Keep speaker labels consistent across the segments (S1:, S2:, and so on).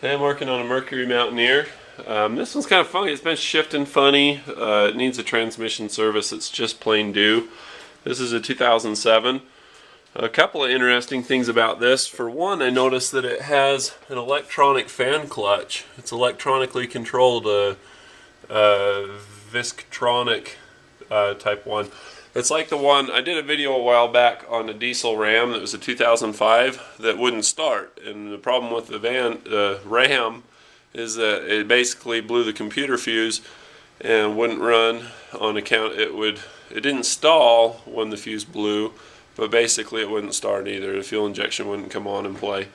S1: Today I'm working on a Mercury Mountaineer. This one's kind of funny. It's been shifting funny. It needs a transmission service. It's just plain due. This is a 2007. A couple of interesting things about this. For one, I noticed that it has an electronic fan clutch. It's electronically controlled, Visctronic type one. It's like the one, I did a video a while back on a diesel Ram that was a 2005 that wouldn't start. And the problem with the Ram is that it basically blew the computer fuse and wouldn't run on account, it didn't stall when the fuse blew, but basically it wouldn't start either. The fuel injection wouldn't come on and play.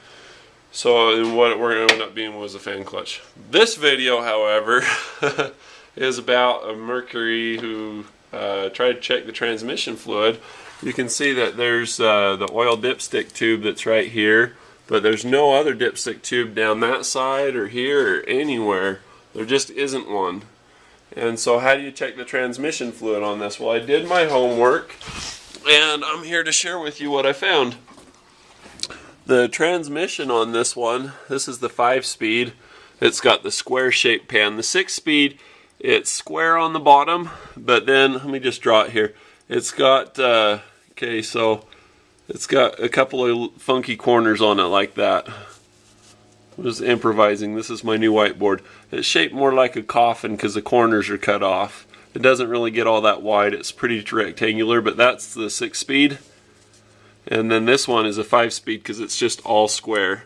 S1: So what we're going to end up being was a fan clutch. This video, however, is about a Mercury who tried to check the transmission fluid. You can see that there's the oil dipstick tube that's right here, but there's no other dipstick tube down that side or here or anywhere. There just isn't one. And so how do you check the transmission fluid on this? Well, I did my homework and I'm here to share with you what I found. The transmission on this one, this is the 5-speed. It's got the square shaped pan. The 6-speed, it's square on the bottom, but then let me just draw it here. It's got okay, so it's got a couple of funky corners on it like that. I'm just improvising. This is my new whiteboard. It's shaped more like a coffin because the corners are cut off. It doesn't really get all that wide. It's pretty rectangular, but that's the 6-speed. And then this one is a 5-speed because it's just all square.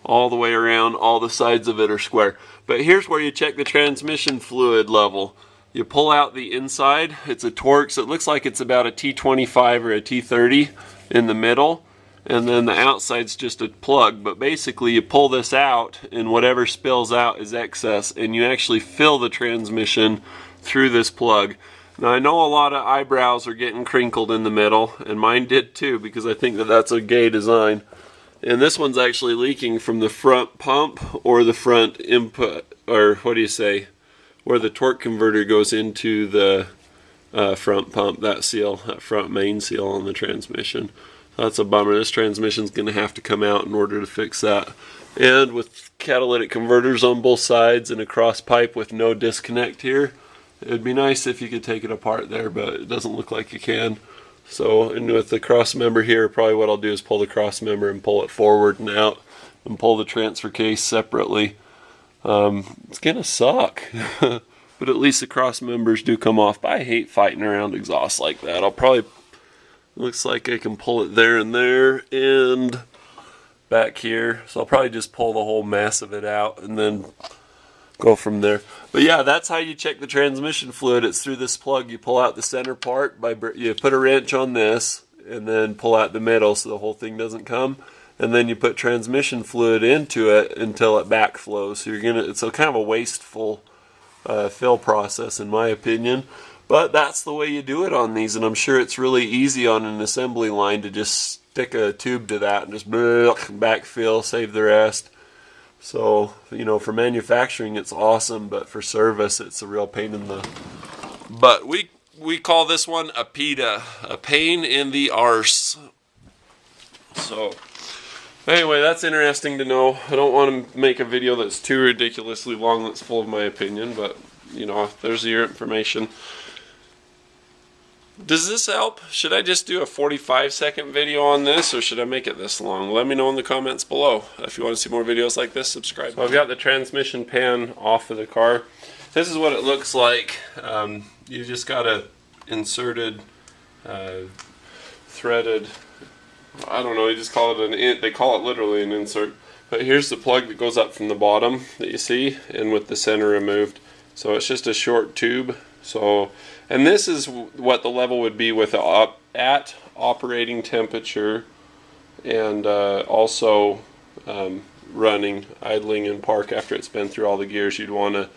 S1: All the way around, all the sides of it are square. But here's where you check the transmission fluid level. You pull out the inside. It's a Torx. It looks like it's about a T25 or a T30 in the middle. And then the outside's just a plug. But basically you pull this out and whatever spills out is excess. And you actually fill the transmission through this plug. Now I know a lot of eyebrows are getting crinkled in the middle. And mine did too, because I think that that's a gay design. And this one's actually leaking from the front pump or the front input, or what do you say, where the torque converter goes into the front pump, that seal, that front main seal on the transmission. That's a bummer. This transmission's going to have to come out in order to fix that. And with catalytic converters on both sides and a cross pipe with no disconnect here, it'd be nice if you could take it apart there, but it doesn't look like you can. So, and with the cross member here, probably what I'll do is pull the cross member and pull it forward and out and pull the transfer case separately. It's gonna suck, but at least the cross members do come off. But I hate fighting around exhaust like that. I'll probably, looks like I can pull it there and back here. So I'll probably just pull the whole mass of it out and then go from there. But yeah, that's how you check the transmission fluid. It's through this plug. You pull out the center part, you put a wrench on this and then pull out the middle so the whole thing doesn't come, and then you put transmission fluid into it until it backflows. So it's a kind of a wasteful fill process in my opinion, but that's the way you do it on these, and I'm sure it's really easy on an assembly line to just stick a tube to that and just backfill, save the rest. So, you know, for manufacturing it's awesome, but for service it's a real pain in the... But we call this one a PITA, a pain in the arse. So, anyway, that's interesting to know. I don't want to make a video that's too ridiculously long that's full of my opinion, but, you know, there's your information. Does this help? Should I just do a 45-second video on this, or should I make it this long? Let me know in the comments below. If you want to see more videos like this, subscribe. So I've got the transmission pan off of the car. This is what it looks like. You just got a inserted, threaded, I don't know, you just call it they call it literally an insert. But here's the plug that goes up from the bottom that you see, and with the center removed. So it's just a short tube. So, and this is what the level would be with at operating temperature, and also running, idling in park after it's been through all the gears. You'd want to,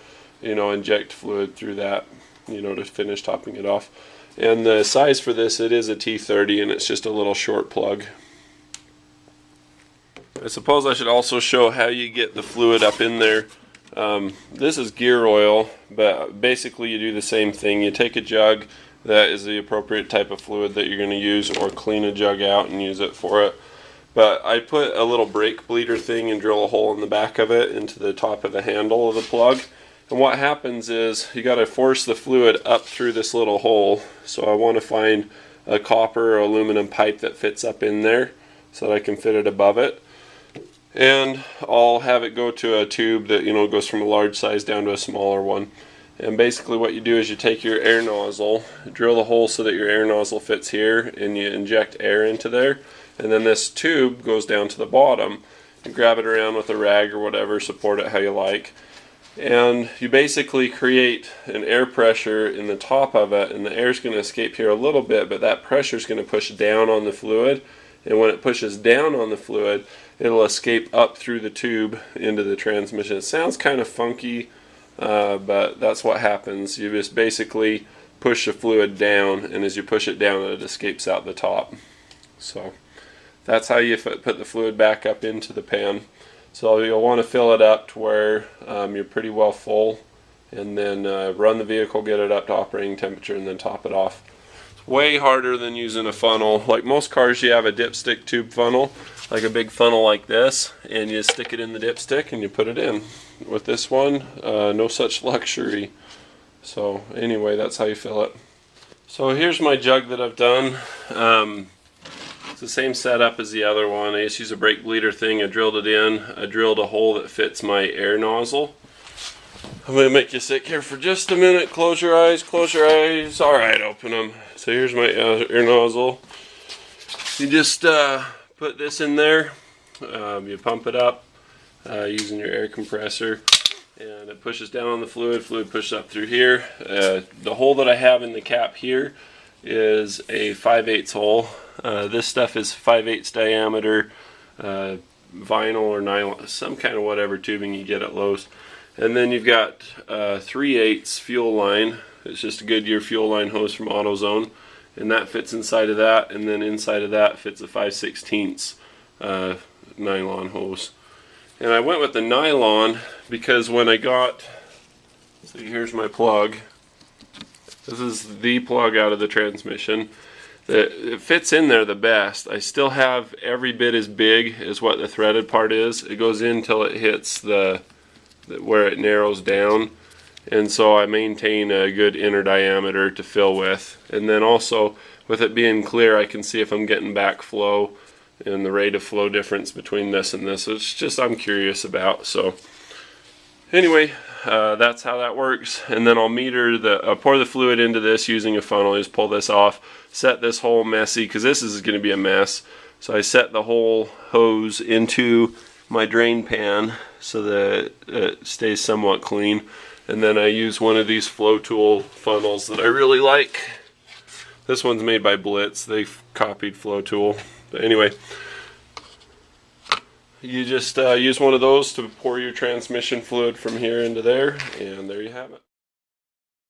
S1: you know, inject fluid through that, you know, to finish topping it off. And the size for this, it is a T30, and it's just a little short plug. I suppose I should also show how you get the fluid up in there. This is gear oil, but basically you do the same thing. You take a jug that is the appropriate type of fluid that you're going to use, or clean a jug out and use it for it. But I put a little brake bleeder thing and drill a hole in the back of it into the top of the handle of the plug. And what happens is you got to force the fluid up through this little hole. So I want to find a copper or aluminum pipe that fits up in there so that I can fit it above it. And I'll have it go to a tube that, you know, goes from a large size down to a smaller one. And basically what you do is you take your air nozzle, drill the hole so that your air nozzle fits here, and you inject air into there. And then this tube goes down to the bottom. You grab it around with a rag or whatever, support it how you like. And you basically create an air pressure in the top of it, and the air is going to escape here a little bit, but that pressure is going to push down on the fluid. And when it pushes down on the fluid, it'll escape up through the tube into the transmission. It sounds kind of funky, but that's what happens. You just basically push the fluid down, and as you push it down, it escapes out the top. So that's how you put the fluid back up into the pan. So you'll want to fill it up to where you're pretty well full, and then run the vehicle, get it up to operating temperature, and then top it off. It's way harder than using a funnel. Like most cars, you have a dipstick tube funnel, like a big funnel like this, and you stick it in the dipstick and you put it in. With this one, no such luxury. So anyway, that's how you fill it. So here's my jug that I've done. It's the same setup as the other one. I just used a brake bleeder thing. I drilled it in. I drilled a hole that fits my air nozzle. I'm going to make you sit here for just a minute. Close your eyes, close your eyes. Alright, open them. So here's my air nozzle. You just put this in there. You pump it up using your air compressor. And it pushes down on the fluid. Fluid pushes up through here. The hole that I have in the cap here is a 5/8 hole. This stuff is 5/8 diameter vinyl or nylon, some kind of whatever tubing you get at Lowe's. And then you've got 3/8 fuel line. It's just a Goodyear fuel line hose from AutoZone, and that fits inside of that. And then inside of that fits a 5/16 nylon hose. And I went with the nylon because when I got, see, here's my plug. This is the plug out of the transmission. It fits in there the best. I still have every bit as big as what the threaded part is. It goes in till it hits where it narrows down, and so I maintain a good inner diameter to fill with. And then also with it being clear, I can see if I'm getting backflow and the rate of flow difference between this and this. It's just I'm curious about. So anyway, that's how that works. And then I'll pour the fluid into this using a funnel. I just pull this off, set this whole messy, because this is going to be a mess. So I set the whole hose into my drain pan so that it stays somewhat clean. And then I use one of these flow tool funnels that I really like. This one's made by Blitz. They've copied Flow Tool. But anyway, you just use one of those to pour your transmission fluid from here into there, and there you have it.